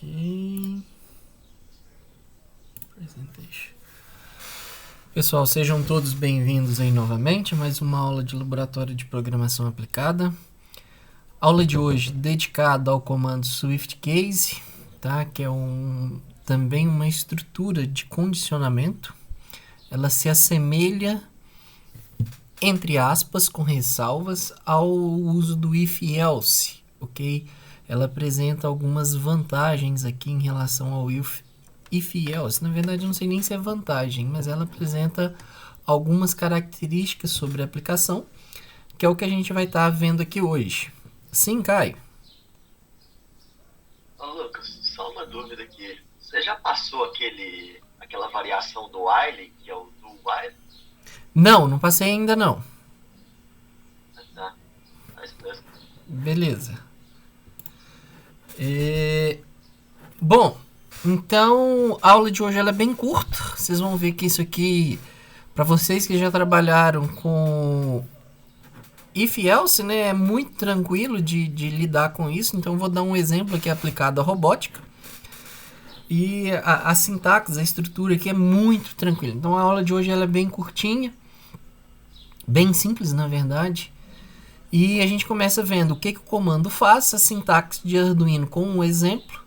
Ok. Presentation. Pessoal, sejam todos bem-vindos aí novamente a mais uma aula de laboratório de programação aplicada. Aula de hoje dedicada ao comando SwiftCase, tá? Que é também uma estrutura de condicionamento. Ela se assemelha, entre aspas, com ressalvas, ao uso do if-else, ok? Ela apresenta algumas vantagens aqui em relação ao if-else. Na verdade, eu não sei nem se é vantagem, mas ela apresenta algumas características sobre a aplicação, que é o que a gente vai estar vendo aqui hoje. Sim, Caio? Ô, Lucas, só uma dúvida aqui. Você já passou aquela variação do while, que é o do while? Não passei ainda não. Tá. Mas mesmo. Beleza. Bom, então a aula de hoje ela é bem curta. Vocês vão ver que isso aqui, para vocês que já trabalharam com if-else, né, é muito tranquilo de lidar com isso. Então eu vou dar um exemplo aqui aplicado à robótica. E a sintaxe, a estrutura aqui é muito tranquila. Então a aula de hoje ela é bem curtinha, bem simples na verdade. E a gente começa vendo o que o comando faz, a sintaxe de Arduino com um exemplo,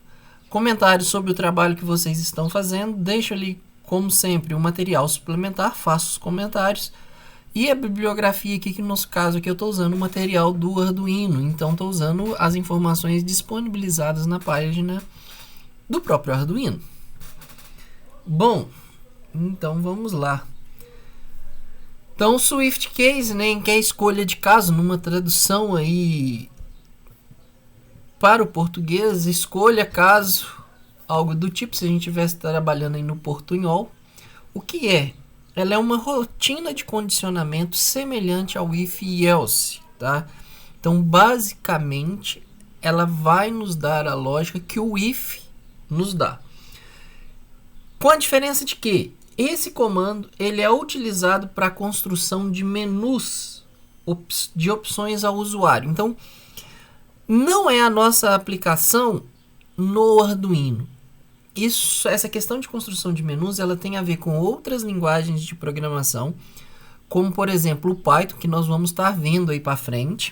comentários sobre o trabalho que vocês estão fazendo, deixo ali, como sempre, o material suplementar, faço os comentários, e a bibliografia aqui, que no nosso caso aqui eu estou usando o material do Arduino, então estou usando as informações disponibilizadas na página do próprio Arduino. Bom, então vamos lá. Então, o SwiftCase, né, que é a escolha de caso, numa tradução aí para o português, escolha caso, algo do tipo, se a gente estivesse trabalhando aí no portunhol. O que é? Ela é uma rotina de condicionamento semelhante ao if e else, tá? Então, basicamente, ela vai nos dar a lógica que o if nos dá. Com a diferença de que esse comando ele é utilizado para a construção de menus de opções ao usuário. Então, não é a nossa aplicação no Arduino. Essa questão de construção de menus ela tem a ver com outras linguagens de programação, como, por exemplo, o Python, que nós vamos estar vendo aí para frente.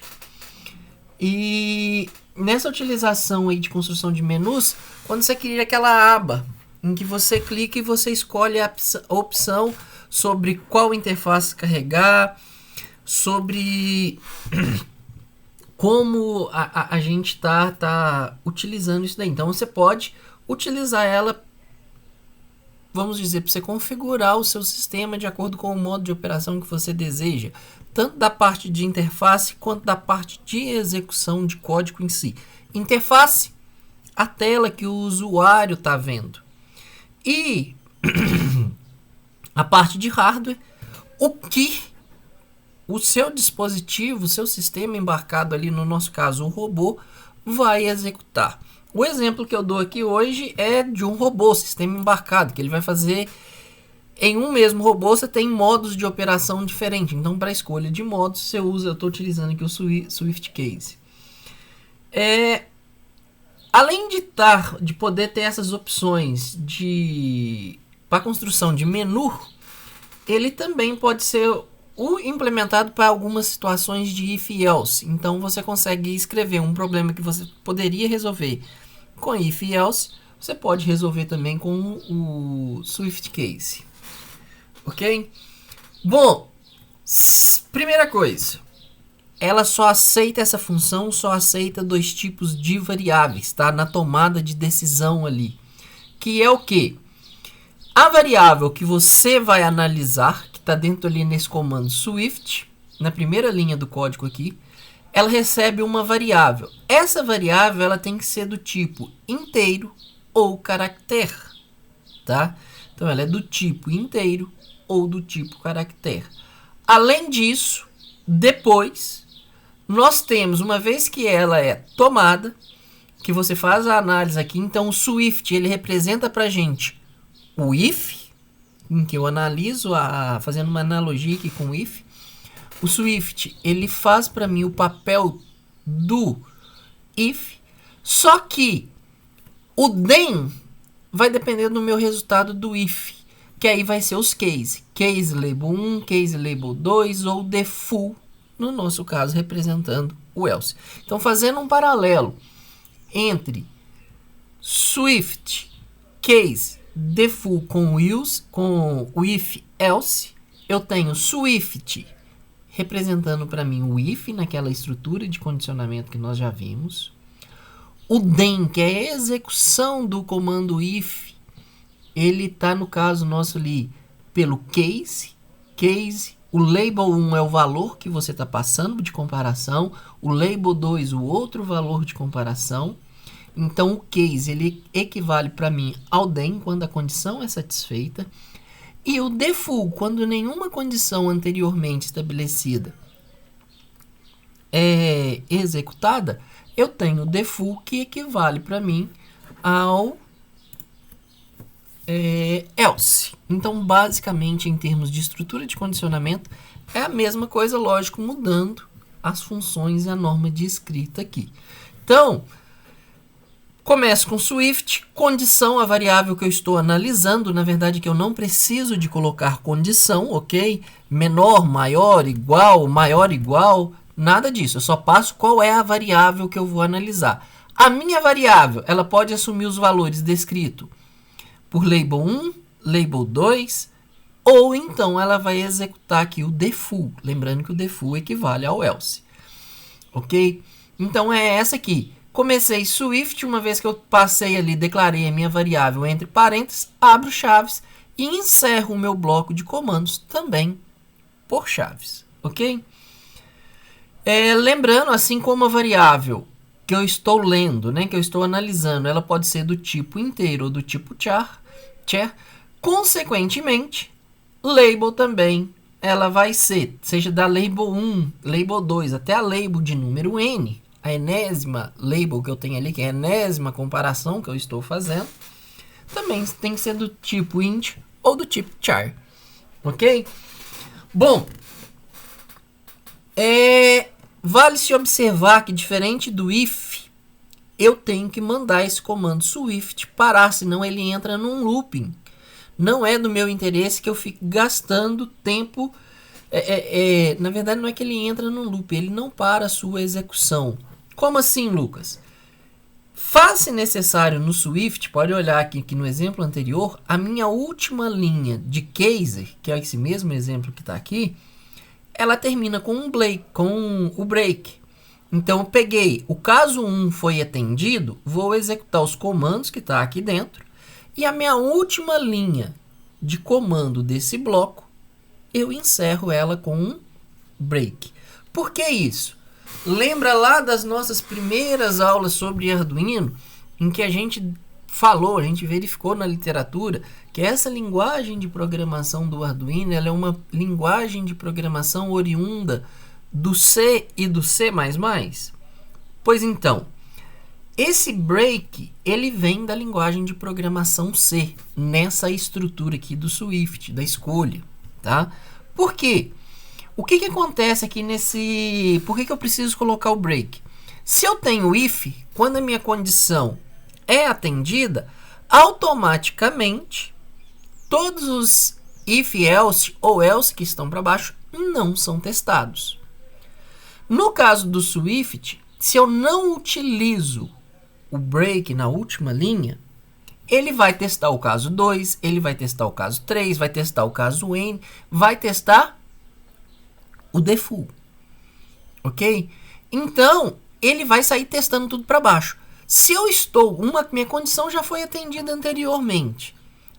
E nessa utilização aí de construção de menus, quando você cria aquela aba em que você clica e você escolhe a opção sobre qual interface carregar, sobre como a gente tá utilizando isso daí. Então você pode utilizar ela, vamos dizer, para você configurar o seu sistema de acordo com o modo de operação que você deseja, tanto da parte de interface quanto da parte de execução de código em si. Interface, a tela que o usuário está vendo. E a parte de hardware, o que o seu dispositivo, o seu sistema embarcado ali, no nosso caso o robô, vai executar. O exemplo que eu dou aqui hoje é de um robô, sistema embarcado, que ele vai fazer em um mesmo robô. Você tem modos de operação diferentes. Então, para a escolha de modos, eu estou utilizando aqui o SwiftCase. Além de poder ter essas opções para construção de menu, ele também pode ser implementado para algumas situações de if-else. Então você consegue escrever um problema que você poderia resolver com if-else, você pode resolver também com o SwiftCase. Ok? Bom, primeira coisa, ela só aceita essa função, só aceita dois tipos de variáveis, tá? Na tomada de decisão ali. Que é o quê? A variável que você vai analisar, que está dentro ali nesse comando Swift, na primeira linha do código aqui, ela recebe uma variável. Essa variável ela tem que ser do tipo inteiro ou caractere, tá? Então ela é do tipo inteiro ou do tipo caractere. Além disso, depois nós temos, uma vez que ela é tomada, que você faz a análise aqui, então o Swift ele representa para a gente o if, em que eu analiso, fazendo uma analogia aqui com o if. O Swift ele faz para mim o papel do if, só que O then vai depender do meu resultado do if, que aí vai ser os case. Case label 1, case label 2 ou the full, no nosso caso, representando o else. Então, fazendo um paralelo entre Swift, case, the full com o if else, eu tenho Swift representando para mim o if naquela estrutura de condicionamento que nós já vimos. O then, que é a execução do comando if, ele está no caso nosso ali pelo case. O label 1 é o valor que você está passando de comparação, o label 2 o outro valor de comparação. Então, o case ele equivale para mim ao then quando a condição é satisfeita. E o the full, quando nenhuma condição anteriormente estabelecida é executada, eu tenho o the full que equivale para mim ao else. Então, basicamente, em termos de estrutura de condicionamento, é a mesma coisa, lógico, mudando as funções e a norma de escrita aqui. Então, começo com Swift, condição, a variável que eu estou analisando, na verdade que eu não preciso de colocar condição, ok? Menor, maior, igual, nada disso. Eu só passo qual é a variável que eu vou analisar. A minha variável, ela pode assumir os valores descritos por label 1, label 2, ou então ela vai executar aqui o the full, lembrando que o the full equivale ao else, ok? Então é essa aqui. Comecei Swift, uma vez que eu passei ali, declarei a minha variável entre parênteses, abro chaves e encerro o meu bloco de comandos também por chaves, ok? Lembrando, assim como a variável que eu estou lendo, né, que eu estou analisando, ela pode ser do tipo inteiro ou do tipo char, consequentemente, label também, ela vai ser, seja da label 1, label 2, até a label de número n, a enésima label que eu tenho ali, que é a enésima comparação que eu estou fazendo, também tem que ser do tipo int ou do tipo char, ok? Bom, vale se observar que diferente do if, eu tenho que mandar esse comando Swift parar, senão ele entra num looping. Não é do meu interesse que eu fique gastando tempo. Na verdade, não é que ele entra num loop, ele não para a sua execução. Como assim, Lucas? Faz-se necessário no Swift, pode olhar aqui que no exemplo anterior, a minha última linha de case, que é esse mesmo exemplo que está aqui, ela termina com o break. Então, eu peguei, o caso 1 foi atendido, vou executar os comandos que está aqui dentro, e a minha última linha de comando desse bloco, eu encerro ela com um break. Por que isso? Lembra lá das nossas primeiras aulas sobre Arduino, em que a gente falou, a gente verificou na literatura, que essa linguagem de programação do Arduino, ela é uma linguagem de programação oriunda do C e do C++? Pois então, esse break, ele vem da linguagem de programação C, nessa estrutura aqui do Swift, da escolha, tá? Por quê? O que acontece aqui nesse... Por que eu preciso colocar o break? Se eu tenho if, quando a minha condição é atendida, automaticamente, todos os if, else ou else que estão para baixo não são testados. No caso do Swift, se eu não utilizo o break na última linha, ele vai testar o caso 2, ele vai testar o caso 3, vai testar o caso n, vai testar o the full, ok? Então, ele vai sair testando tudo para baixo. Se eu estou, minha condição já foi atendida anteriormente,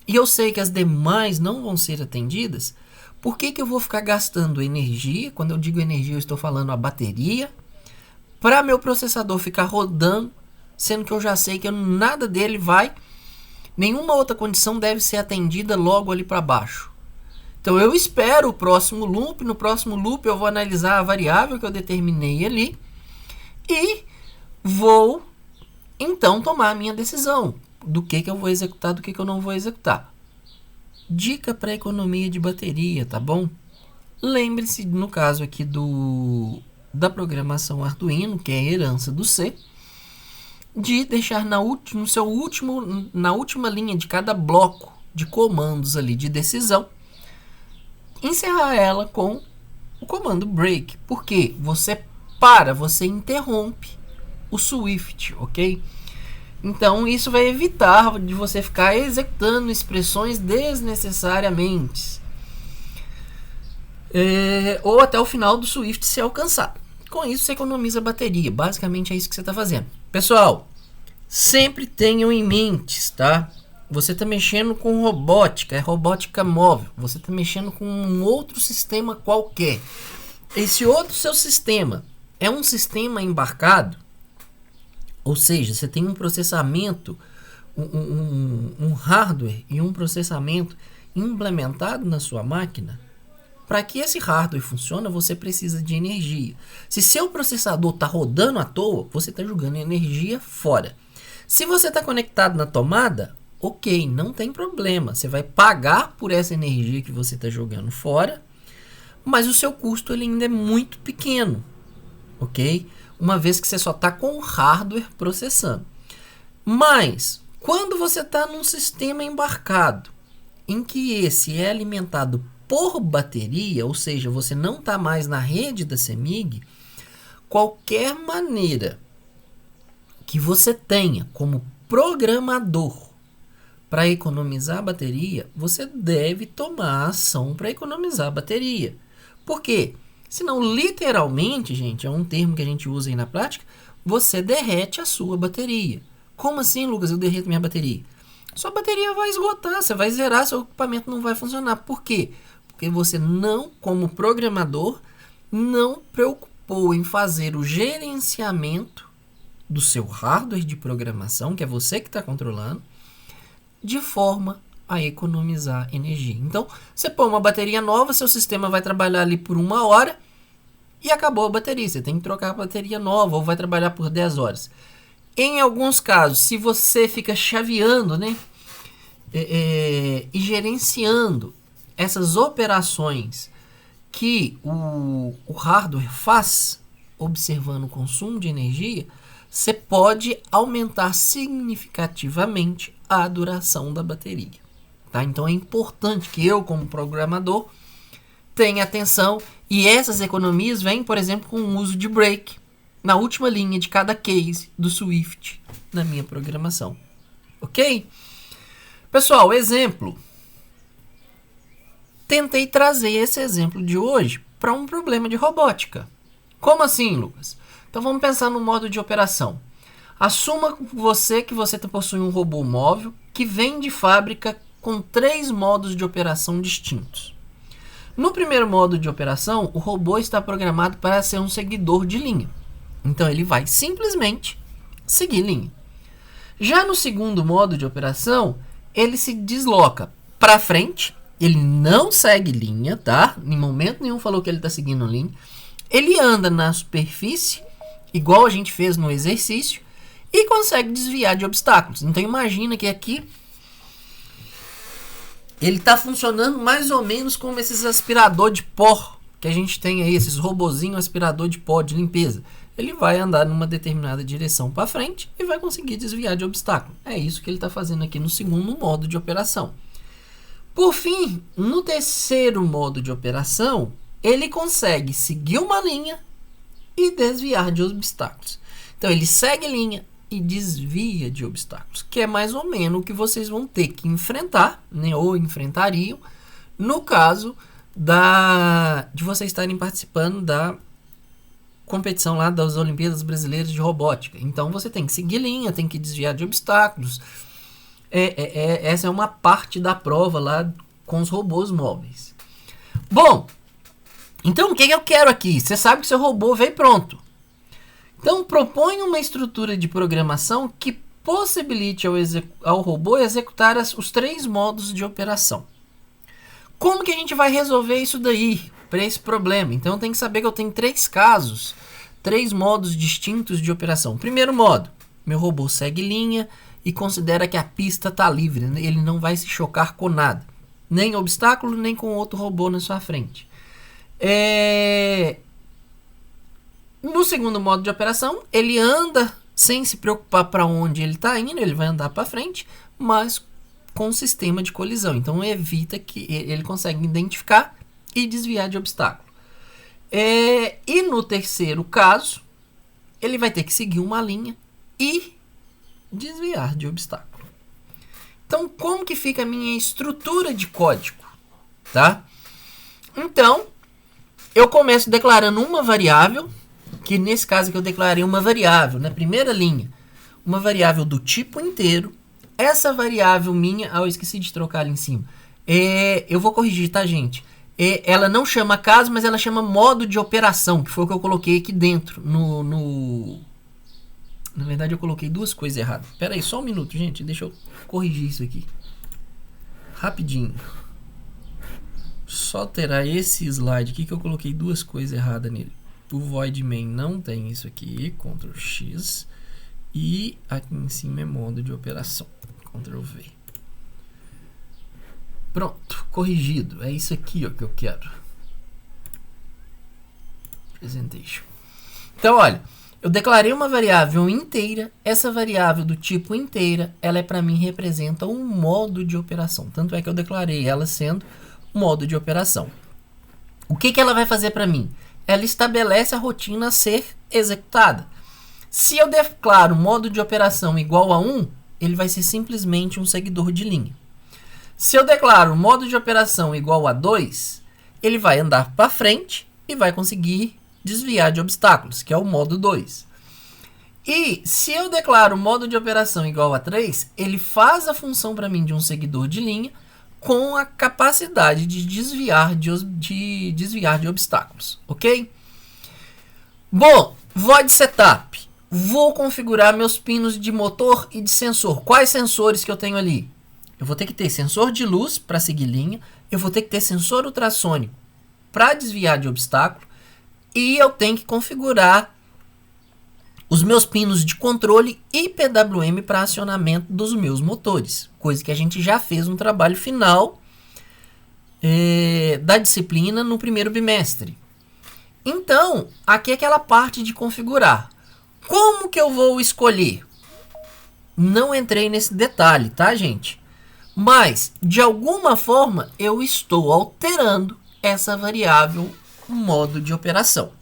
e eu sei que as demais não vão ser atendidas, por que eu vou ficar gastando energia? Quando eu digo energia, eu estou falando a bateria, para meu processador ficar rodando, sendo que eu já sei que nada dele nenhuma outra condição deve ser atendida logo ali para baixo. Então, eu espero o próximo loop. No próximo loop, eu vou analisar a variável que eu determinei ali. E vou, então, tomar a minha decisão. Do que eu vou executar, do que eu não vou executar. Dica para economia de bateria, tá bom? Lembre-se, no caso aqui da programação Arduino, que é a herança do C. de deixar na última linha de cada bloco de comandos ali de decisão, encerrar ela com o comando break. Porque você interrompe o Swift, ok? Então isso vai evitar de você ficar executando expressões desnecessariamente. Ou até o final do Swift ser alcançado. Com isso você economiza bateria. Basicamente é isso que você está fazendo. Pessoal, sempre tenham em mente, tá? Você está mexendo com robótica, é robótica móvel. Você está mexendo com um outro sistema qualquer. Esse outro seu sistema é um sistema embarcado, ou seja, você tem um processamento, um hardware e um processamento implementado na sua máquina. Para que esse hardware funcione, você precisa de energia. Se seu processador está rodando à toa, você está jogando energia fora. Se você está conectado na tomada, ok, não tem problema. Você vai pagar por essa energia que você está jogando fora, mas o seu custo ele ainda é muito pequeno, ok? Uma vez que você só está com o hardware processando. Mas, quando você está num sistema embarcado, em que esse é alimentado por bateria, ou seja, você não está mais na rede da CEMIG, qualquer maneira que você tenha como programador para economizar bateria, você deve tomar ação para economizar bateria. Por quê? Senão, literalmente, gente, é um termo que a gente usa aí na prática, você derrete a sua bateria. Como assim, Lucas, eu derreto minha bateria? Sua bateria vai esgotar, você vai zerar, seu equipamento não vai funcionar. Por quê? Porque você não, como programador, não preocupou em fazer o gerenciamento do seu hardware de programação, que é você que está controlando, de forma a economizar energia. Então, você põe uma bateria nova, seu sistema vai trabalhar ali por 1 hora e acabou a bateria. Você tem que trocar a bateria nova ou vai trabalhar por 10 horas. Em alguns casos, se você fica chaveando, né, e gerenciando essas operações que o hardware faz, observando o consumo de energia, você pode aumentar significativamente a duração da bateria. Tá? Então é importante que eu, como programador, tenha atenção. E essas economias vêm, por exemplo, com o uso de break na última linha de cada case do Swift na minha programação. Ok? Pessoal, exemplo. Tentei trazer esse exemplo de hoje para um problema de robótica. Como assim, Lucas? Então vamos pensar no modo de operação. Assuma que você possui um robô móvel que vem de fábrica com 3 modos de operação distintos. No primeiro modo de operação, o robô está programado para ser um seguidor de linha. Então ele vai simplesmente seguir linha. Já no segundo modo de operação, ele se desloca para frente. Ele não segue linha, tá? Em momento nenhum falou que ele está seguindo linha. Ele anda na superfície, igual a gente fez no exercício, e consegue desviar de obstáculos. Então imagina que aqui ele está funcionando mais ou menos como esses aspirador de pó que a gente tem aí, esses robozinhos aspirador de pó de limpeza. Ele vai andar numa determinada direção para frente e vai conseguir desviar de obstáculo. É isso que ele está fazendo aqui no segundo modo de operação. Por fim, no terceiro modo de operação, ele consegue seguir uma linha e desviar de obstáculos. Então ele segue linha e desvia de obstáculos, que é mais ou menos o que vocês vão ter que enfrentar, né, ou enfrentariam, no caso de vocês estarem participando da competição lá das Olimpíadas Brasileiras de Robótica. Então você tem que seguir linha, tem que desviar de obstáculos. Essa é uma parte da prova lá com os robôs móveis. Bom, então o que eu quero aqui? Você sabe que seu robô veio pronto. Então propõe uma estrutura de programação que possibilite ao robô executar os 3 modos de operação. Como que a gente vai resolver isso daí, para esse problema? Então tem que saber que eu tenho 3 casos, 3 modos distintos de operação. Primeiro modo, meu robô segue linha e considera que a pista está livre, ele não vai se chocar com nada, nem obstáculo, nem com outro robô na sua frente. No segundo modo de operação, ele anda sem se preocupar para onde ele está indo, ele vai andar para frente, mas com sistema de colisão. Então evita que ele consegue identificar e desviar de obstáculo. E no terceiro caso, ele vai ter que seguir uma linha e desviar de obstáculo. Então, como que fica a minha estrutura de código? Tá? Então, eu começo declarando uma variável, que nesse caso aqui eu declarei uma variável, na primeira linha, uma variável do tipo inteiro. Essa variável minha, eu esqueci de trocar ali em cima, eu vou corrigir, tá, gente? Ela não chama caso, mas ela chama modo de operação, que foi o que eu coloquei aqui dentro. Na verdade, eu coloquei duas coisas erradas. Pera aí, só um minuto, gente. Deixa eu corrigir isso aqui. Rapidinho. Só alterar esse slide aqui que eu coloquei duas coisas erradas nele. O void main não tem isso aqui. Ctrl X. E aqui em cima é modo de operação. Ctrl V. Pronto, corrigido. É isso aqui ó, que eu quero. Presentation. Então, olha, eu declarei uma variável inteira. Essa variável do tipo inteira, ela para mim representa um modo de operação. Tanto é que eu declarei ela sendo modo de operação. O que ela vai fazer para mim? Ela estabelece a rotina a ser executada. Se eu declaro modo de operação igual a 1, ele vai ser simplesmente um seguidor de linha. Se eu declaro modo de operação igual a 2, ele vai andar para frente e vai conseguir desviar de obstáculos, que é o modo 2. E se eu declaro modo de operação igual a 3, ele faz a função para mim de um seguidor de linha com a capacidade de desviar de obstáculos, ok? Bom, void setup. Vou configurar meus pinos de motor e de sensor. Quais sensores que eu tenho ali? Eu vou ter que ter sensor de luz para seguir linha. Eu vou ter que ter sensor ultrassônico para desviar de obstáculo. E eu tenho que configurar os meus pinos de controle e PWM para acionamento dos meus motores. Coisa que a gente já fez no trabalho final da disciplina no primeiro bimestre. Então, aqui é aquela parte de configurar. Como que eu vou escolher? Não entrei nesse detalhe, tá, gente? Mas, de alguma forma, eu estou alterando essa variável modo de operação.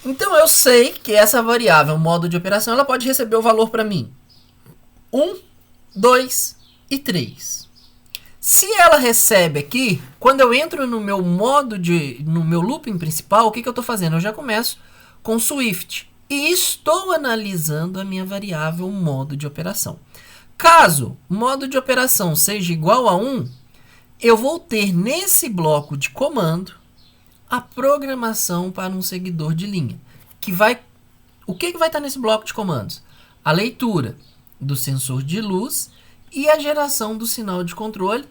Então, eu sei que essa variável modo de operação ela pode receber o valor para mim 1, 2 e 3. Se ela recebe aqui, quando eu entro no meu no meu looping principal, o que eu estou fazendo? Eu já começo com Swift e estou analisando a minha variável modo de operação. Caso modo de operação seja igual a 1, eu vou ter nesse bloco de comando a programação para um seguidor de linha. O que vai estar nesse bloco de comandos? A leitura do sensor de luz e a geração do sinal de controle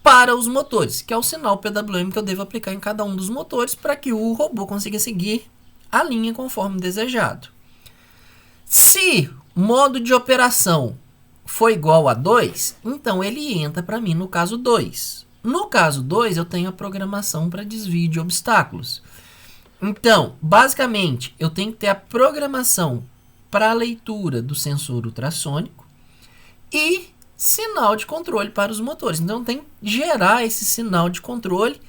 para os motores, que é o sinal PWM que eu devo aplicar em cada um dos motores para que o robô consiga seguir a linha conforme desejado. Se modo de operação for igual a 2, então ele entra para mim no caso 2. No caso 2, eu tenho a programação para desvio de obstáculos. Então, basicamente, eu tenho que ter a programação para a leitura do sensor ultrassônico e sinal de controle para os motores. Então, tem que gerar esse sinal de controle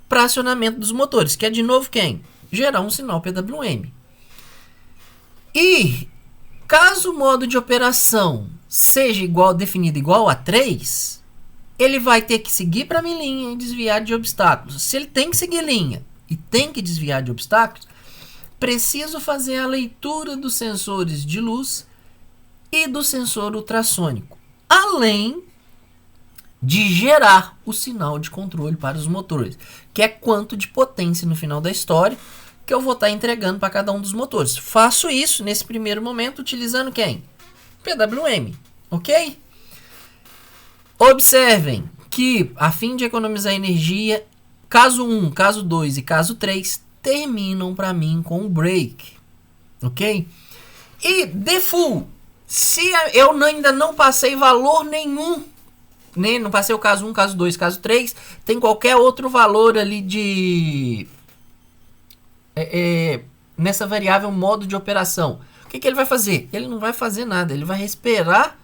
para acionamento dos motores, que é de novo quem? Gerar um sinal PWM. E caso o modo de operação seja definido igual a 3, ele vai ter que seguir para minha linha e desviar de obstáculos. Se ele tem que seguir linha e tem que desviar de obstáculos, preciso fazer a leitura dos sensores de luz e do sensor ultrassônico, além de gerar o sinal de controle para os motores, que é quanto de potência no final da história que eu vou estar entregando para cada um dos motores. Faço isso nesse primeiro momento utilizando quem? PWM, ok? Observem que, a fim de economizar energia, caso 1, caso 2 e caso 3 terminam para mim com o break, ok? E default, se eu ainda não passei valor nenhum, né? Não passei o caso 1, caso 2, caso 3, tem qualquer outro valor ali de nessa variável modo de operação. O que ele vai fazer? Ele não vai fazer nada, ele vai esperar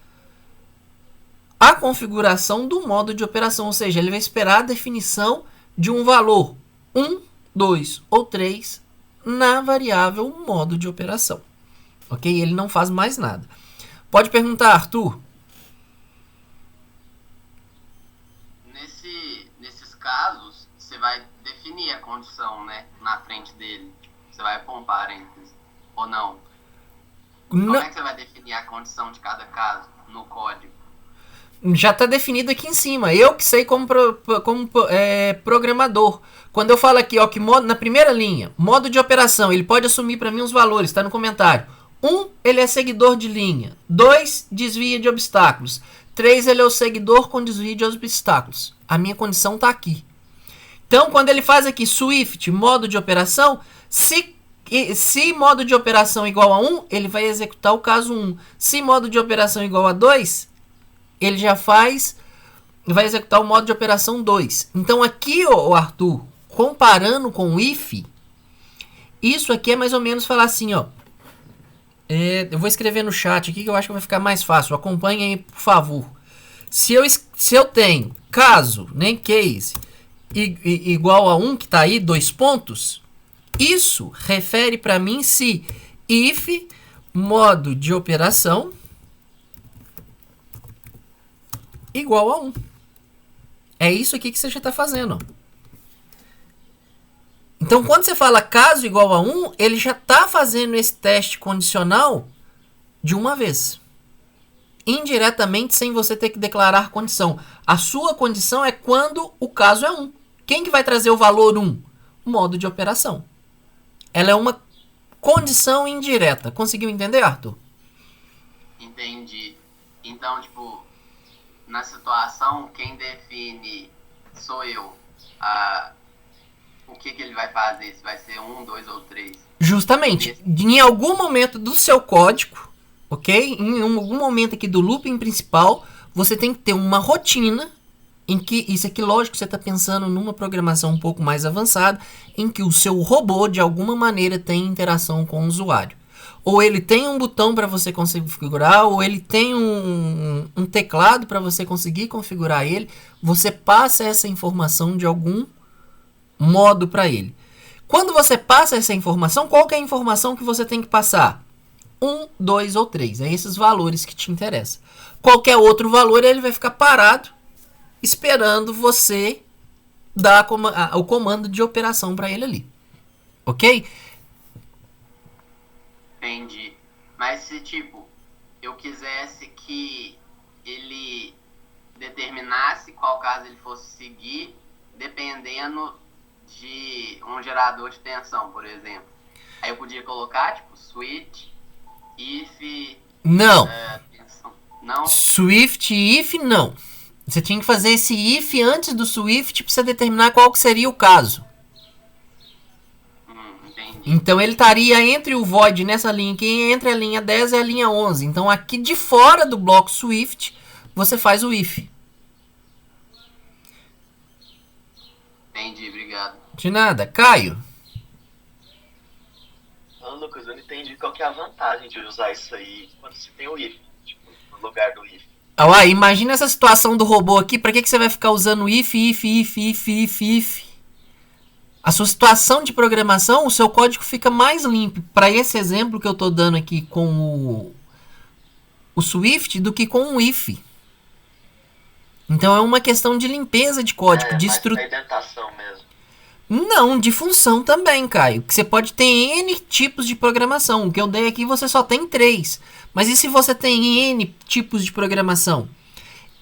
a configuração do modo de operação, ou seja, ele vai esperar a definição de um valor 1, 2 ou 3 na variável modo de operação. Ok? Ele não faz mais nada. Pode perguntar, Arthur. Nesses casos, você vai definir a condição, né, na frente dele. Você vai pôr um parênteses, ou não? Como é que você vai definir a condição de cada caso no código? Já está definido aqui em cima. Eu que sei como programador. Quando eu falo aqui, ó, que na primeira linha, modo de operação, ele pode assumir para mim os valores, está no comentário. 1, ele é seguidor de linha. 2, desvia de obstáculos. 3, ele é o seguidor com desvio de obstáculos. A minha condição está aqui. Então, quando ele faz aqui Swift, modo de operação, se modo de operação igual a 1, ele vai executar o caso 1. Se modo de operação igual a 2, ele já vai executar o modo de operação 2. Então, aqui, ó, Arthur, comparando com o if, isso aqui é mais ou menos falar assim, ó. Eu vou escrever no chat aqui que eu acho que vai ficar mais fácil. Acompanhe aí, por favor. Se eu tenho caso, nem case, igual a 1, que está aí, 2 pontos, isso refere para mim se if modo de operação igual a 1. É isso aqui que você já está fazendo. Então, quando você fala caso igual a 1, ele já está fazendo esse teste condicional de uma vez. Indiretamente, sem você ter que declarar condição. A sua condição é quando o caso é 1. Quem que vai trazer o valor 1? O modo de operação. Ela é uma condição indireta. Conseguiu entender, Arthur? Entendi. Então, tipo, na situação, quem define sou eu. O que ele vai fazer? Se vai ser 1, 2 ou 3? Justamente. Em algum momento do seu código, ok? Em algum momento aqui do looping principal, você tem que ter uma rotina em que, isso aqui, lógico, você está pensando numa programação um pouco mais avançada, em que o seu robô, de alguma maneira, tem interação com o usuário. Ou ele tem um botão para você configurar, ou ele tem um teclado para você conseguir configurar ele. Você passa essa informação de algum modo para ele. Quando você passa essa informação, qual que é a informação que você tem que passar? 1, 2 ou 3. É esses valores que te interessam. Qualquer outro valor, ele vai ficar parado, esperando você dar o comando de operação para ele ali. Ok? Entendi. Mas se, tipo, eu quisesse que ele determinasse qual caso ele fosse seguir, dependendo de um gerador de tensão, por exemplo. Aí eu podia colocar, tipo, switch, if... Não. Tensão. Não? Swift e if, não. Você tinha que fazer esse if antes do Swift para você determinar qual que seria o caso. Entendi. Então ele estaria entre o void nessa linha aqui, entre a linha 10 e a linha 11. Então aqui de fora do bloco Swift, você faz o if. Entendi, obrigado. De nada. Caio? Lucas, eu não entendi qual que é a vantagem de usar isso aí quando você tem o if, tipo, no lugar do if. Imagina essa situação do robô aqui. Para que você vai ficar usando if? A sua situação de programação, o seu código fica mais limpo para esse exemplo que eu estou dando aqui com o Swift do que com o if. Então é uma questão de limpeza de código, de estrutura. Indentação mesmo. Não, de função também, Caio. Que você pode ter N tipos de programação. O que eu dei aqui você só tem 3. Mas e se você tem N tipos de programação?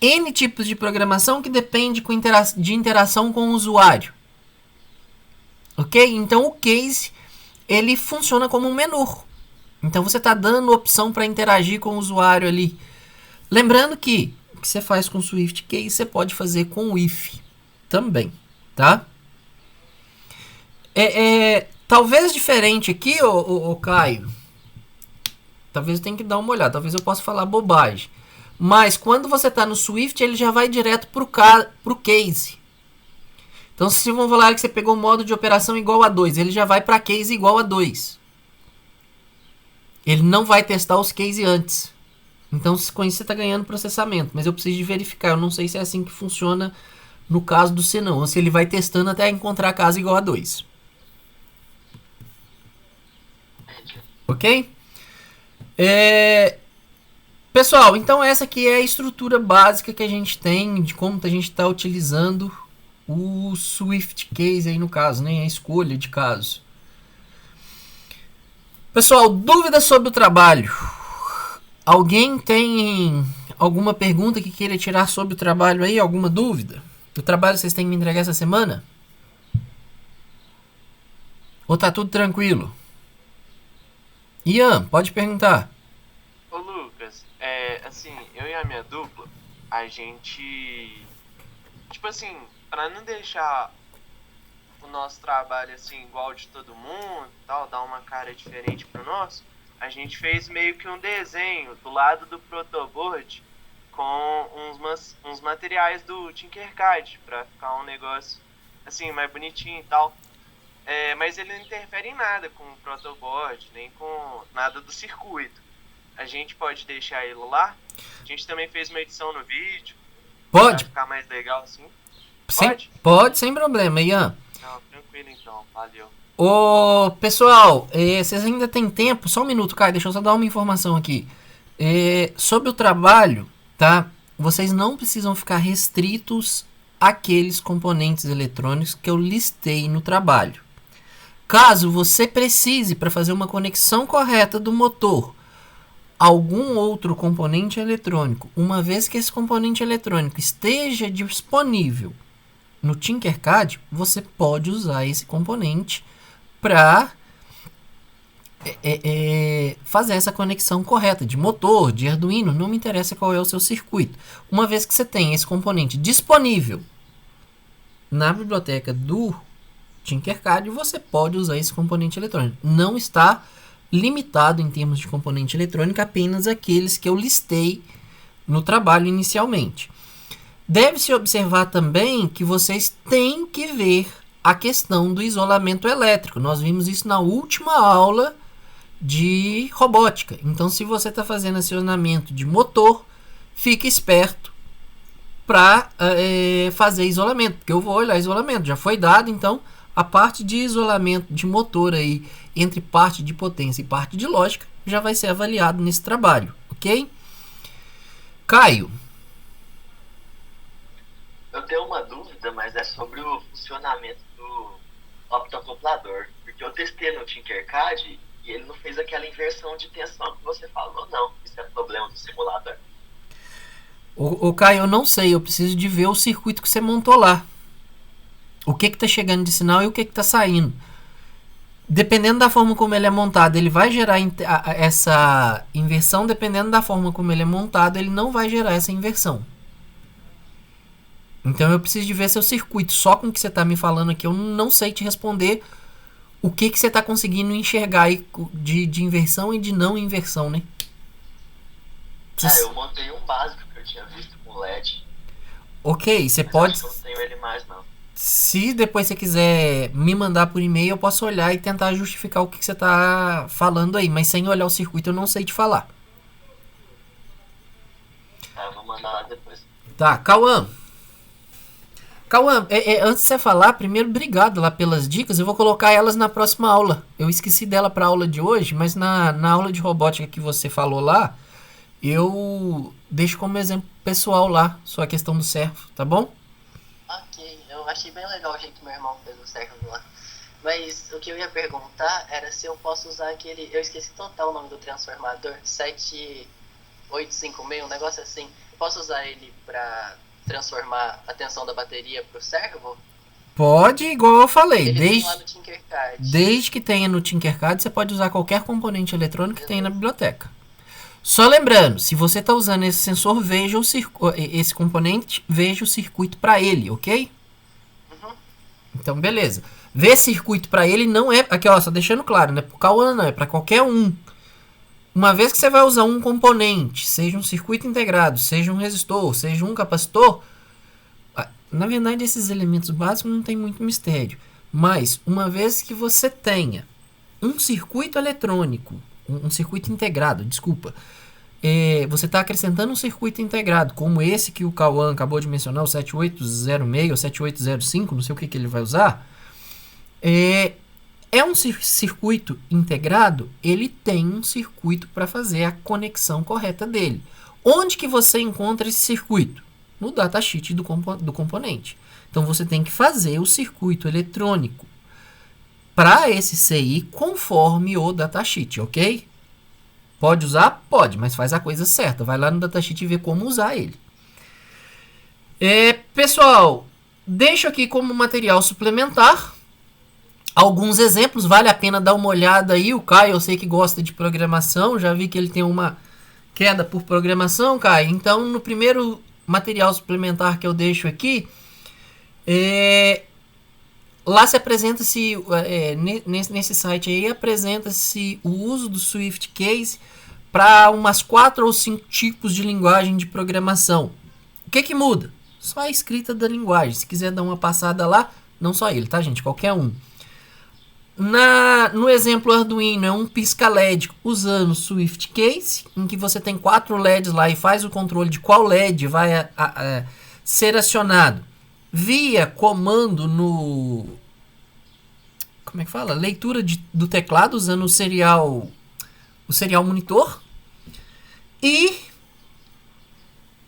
N tipos de programação que depende de interação com o usuário. Ok? Então o case, ele funciona como um menu. Então você está dando opção para interagir com o usuário ali. Lembrando que o que você faz com o Swift Case, você pode fazer com o if também, tá? Talvez diferente aqui, ô Caio. Talvez eu tenha que dar uma olhada. Talvez eu possa falar bobagem. Mas quando você está no Swift, ele já vai direto pro case. Então, se vamos falar que você pegou o modo de operação igual a 2, ele já vai para case igual a 2. Ele não vai testar os cases antes. Então, com isso você está ganhando processamento. Mas eu preciso de verificar. Eu não sei se é assim que funciona no caso do C não. Ou se ele vai testando até encontrar casa igual a 2. Ok? Pessoal, então essa aqui é a estrutura básica que a gente tem de como a gente está utilizando o Swift Case aí no caso, né? A escolha de caso. Pessoal, dúvidas sobre o trabalho? Alguém tem alguma pergunta que queira tirar sobre o trabalho aí? Alguma dúvida? O trabalho vocês têm que me entregar essa semana? Ou tá tudo tranquilo? Ian, pode perguntar. Ô Lucas, assim, eu e a minha dupla, a gente, tipo assim, pra não deixar o nosso trabalho assim igual de todo mundo, tal, dar uma cara diferente pro nosso, a gente fez meio que um desenho do lado do protoboard com uns materiais do Tinkercad pra ficar um negócio assim mais bonitinho e tal. Mas ele não interfere em nada com o protoboard, nem com nada do circuito. A gente pode deixar ele lá. A gente também fez uma edição no vídeo. Pode? Pra ficar mais legal assim. Pode, sem problema, Ian. Não, tranquilo então, valeu. Ô, pessoal, vocês ainda tem tempo? Só um minuto, Caio, deixa eu só dar uma informação aqui. Sobre o trabalho, tá? Vocês não precisam ficar restritos àqueles componentes eletrônicos que eu listei no trabalho. Caso você precise, para fazer uma conexão correta do motor, algum outro componente eletrônico, uma vez que esse componente eletrônico esteja disponível no Tinkercad, você pode usar esse componente para fazer essa conexão correta de motor, de Arduino, não me interessa qual é o seu circuito. Uma vez que você tem esse componente disponível na biblioteca do Tinkercad, você pode usar esse componente eletrônico. Não está limitado em termos de componente eletrônico apenas aqueles que eu listei no trabalho inicialmente. Deve-se observar também que vocês têm que ver a questão do isolamento elétrico. Nós vimos isso na última aula de robótica. Então, se você está fazendo acionamento de motor, fique esperto para fazer isolamento, porque eu vou olhar isolamento, já foi dado, então a parte de isolamento de motor aí, entre parte de potência e parte de lógica, já vai ser avaliado nesse trabalho, ok? Caio. Eu tenho uma dúvida, mas é sobre o funcionamento do optocoplador, porque eu testei no Tinkercad e ele não fez aquela inversão de tensão que você falou, não. Isso é problema do simulador. O Caio, eu não sei, eu preciso de ver o circuito que você montou lá. O que está chegando de sinal e o que está saindo. Dependendo da forma como ele é montado, ele vai gerar essa inversão. Dependendo da forma como ele é montado, ele não vai gerar essa inversão. Então eu preciso de ver seu circuito. Só com o que você está me falando aqui, eu não sei te responder o que você está conseguindo enxergar aí de inversão e de não inversão, né? Eu montei um básico que eu tinha visto com LED. Ok, você pode... Acho que eu não tenho ele mais, não. Se depois você quiser me mandar por e-mail, eu posso olhar e tentar justificar o que você está falando aí. Mas sem olhar o circuito, eu não sei te falar. Eu vou mandar lá depois. Tá, Cauã. Cauã, antes de você falar, primeiro, obrigado lá pelas dicas. Eu vou colocar elas na próxima aula. Eu esqueci dela para a aula de hoje, mas na aula de robótica que você falou lá, eu deixo como exemplo pessoal lá, sua questão do servo, tá bom? Ok, eu achei bem legal o jeito que meu irmão fez o servo lá. Mas o que eu ia perguntar era se eu posso usar aquele... Eu esqueci total o nome do transformador. 7856, um negócio assim. Posso usar ele pra transformar a tensão da bateria pro servo? Pode, igual eu falei. Ele tem lá no Tinkercad. Desde que tenha no Tinkercad, você pode usar qualquer componente eletrônico que tenha na biblioteca. Só lembrando, se você está usando esse sensor, veja esse componente, veja o circuito para ele, ok? Uhum. Então, beleza. Ver circuito para ele não é... Aqui, ó, só deixando claro, não é pro Cauã, não, é para qualquer um. Uma vez que você vai usar um componente, seja um circuito integrado, seja um resistor, seja um capacitor, na verdade, esses elementos básicos não tem muito mistério. Mas, uma vez que você tenha um circuito eletrônico um circuito integrado, desculpa. Você está acrescentando um circuito integrado, como esse que o Cauã acabou de mencionar, o 7806 ou 7805, não sei o que ele vai usar. Um circuito integrado, ele tem um circuito para fazer a conexão correta dele. Onde que você encontra esse circuito? No datasheet do componente. Então você tem que fazer o circuito eletrônico para esse CI conforme o datasheet, ok? Pode usar? Pode, mas faz a coisa certa. Vai lá no datasheet e vê como usar ele. Pessoal, deixo aqui como material suplementar alguns exemplos. Vale a pena dar uma olhada aí. O Caio, eu sei que gosta de programação. Já vi que ele tem uma queda por programação, Caio. Então, no primeiro material suplementar que eu deixo aqui, lá se apresenta-se, nesse site aí, apresenta-se o uso do Swift Case para umas 4 ou 5 tipos de linguagem de programação. O que muda? Só a escrita da linguagem. Se quiser dar uma passada lá, não só ele, tá, gente? Qualquer um. No exemplo Arduino, é um pisca-LED usando Swift Case, em que você tem 4 LEDs lá e faz o controle de qual LED vai ser acionado via comando no... Como é que fala? Leitura do teclado, usando o serial monitor. E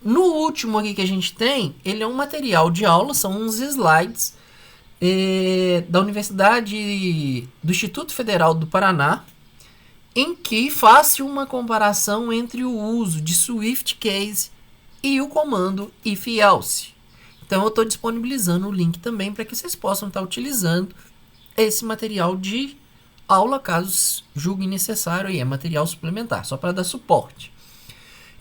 no último aqui que a gente tem, ele é um material de aula, são uns slides da Universidade do Instituto Federal do Paraná, em que faz uma comparação entre o uso de Swift Case e o comando if-else. Então eu estou disponibilizando o link também para que vocês possam estar utilizando esse material de aula, caso julguem necessário, aí é material suplementar, só para dar suporte.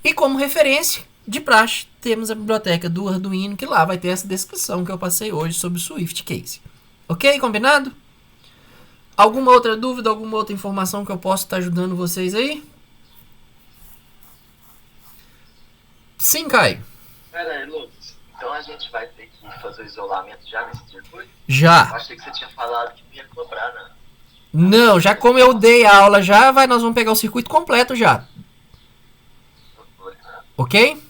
E como referência, de praxe, temos a biblioteca do Arduino, que lá vai ter essa descrição que eu passei hoje sobre o Swift Case. Ok? Combinado? Alguma outra dúvida, alguma outra informação que eu possa estar ajudando vocês aí? Sim, Caio. Pera aí, Lucas. Então a gente vai ter que fazer o isolamento já nesse circuito? Já. Eu achei que você tinha falado que não ia cobrar, né? Não, já como eu dei a aula já, nós vamos pegar o circuito completo já. Ok?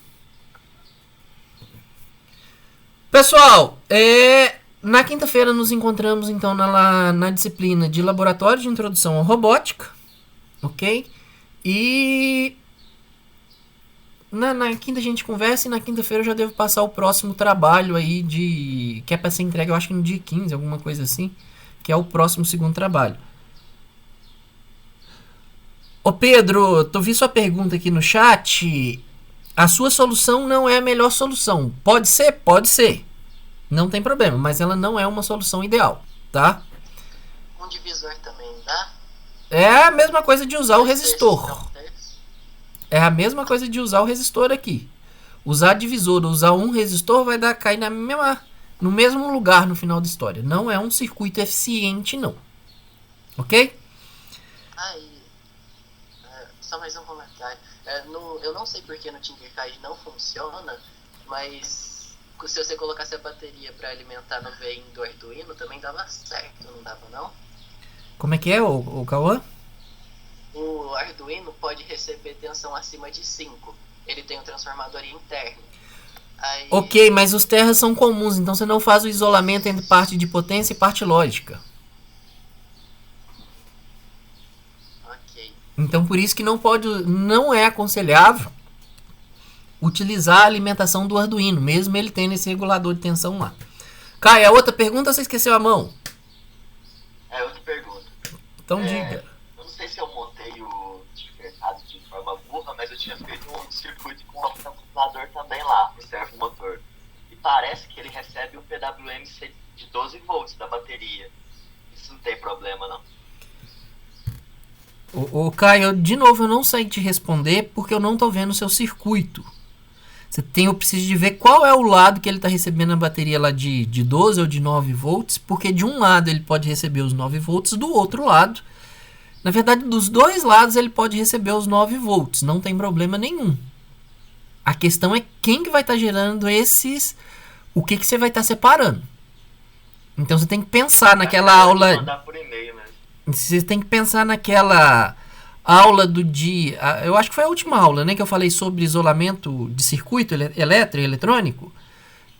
Pessoal, na quinta-feira nos encontramos então na disciplina de Laboratório de Introdução à Robótica. Ok? E na quinta a gente conversa e na quinta-feira eu já devo passar o próximo trabalho aí que é para ser entregue, eu acho que no dia 15, alguma coisa assim, que é o próximo segundo trabalho. Ô Pedro, tu vi sua pergunta aqui no chat. A sua solução não é a melhor solução. Pode ser? Pode ser. Não tem problema, mas ela não é uma solução ideal, tá? Um divisor também dá? É a mesma coisa de usar o resistor. É a mesma coisa de usar o resistor aqui. Usar divisor, usar um resistor vai cair no mesmo lugar no final da história. Não é um circuito eficiente, não. Ok? Só mais um comentário. Eu não sei porque no Tinkercad não funciona, mas se você colocasse a bateria para alimentar no VIN do Arduino, também dava certo, não dava não? Como é que é, o Cauã? O Arduino pode receber tensão acima de 5. Ele tem um transformador interno. Aí... Ok, mas os terras são comuns, então você não faz o isolamento entre parte de potência e parte lógica. Ok. Então por isso que não é aconselhável utilizar a alimentação do Arduino, mesmo ele tendo esse regulador de tensão lá. Caio, a outra pergunta ou você esqueceu a mão? É outra pergunta. Então diga. Eu não sei se eu montei o Tinkercad de forma burra, mas eu tinha feito um circuito com um autocomputador também lá, pro servomotor. E parece que ele recebe um PWM de 12 volts da bateria. Isso não tem problema, não? Ô Caio, de novo eu não sei te responder porque eu não tô vendo o seu circuito. Eu preciso de ver qual é o lado que ele está recebendo a bateria lá de 12 ou de 9 volts, porque de um lado ele pode receber os 9 volts, do outro lado, na verdade dos dois lados ele pode receber os 9 volts, não tem problema nenhum. A questão é quem que vai estar gerando o que você vai estar separando. Então você tem que pensar naquela aula... Mandar por e-mail mesmo. Você tem que pensar naquela aula do dia, eu acho que foi a última aula, né, que eu falei sobre isolamento de circuito elétrico e eletrônico,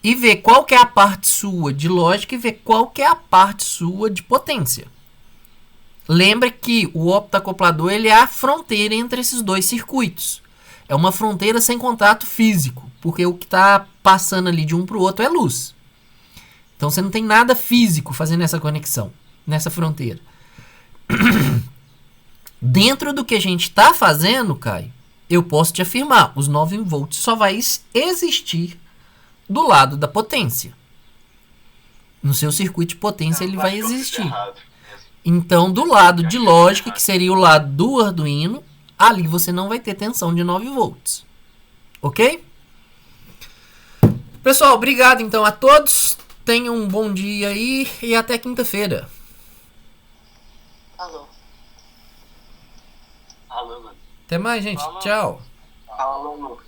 e ver qual que é a parte sua de lógica e ver qual que é a parte sua de potência. Lembra que o optacoplador ele é a fronteira entre esses dois circuitos. É uma fronteira sem contato físico, porque o que está passando ali de um para o outro é luz. Então você não tem nada físico fazendo essa conexão, nessa fronteira. Dentro do que a gente está fazendo, Caio, eu posso te afirmar, os 9 volts só vai existir do lado da potência. No seu circuito de potência ele vai existir. Então, do lado de lógica, que seria o lado do Arduino, ali você não vai ter tensão de 9 volts. Ok? Pessoal, obrigado então a todos. Tenham um bom dia aí e até quinta-feira. Alô. Alô, mano. Até mais, gente. Falou. Tchau. Alô, Lucas.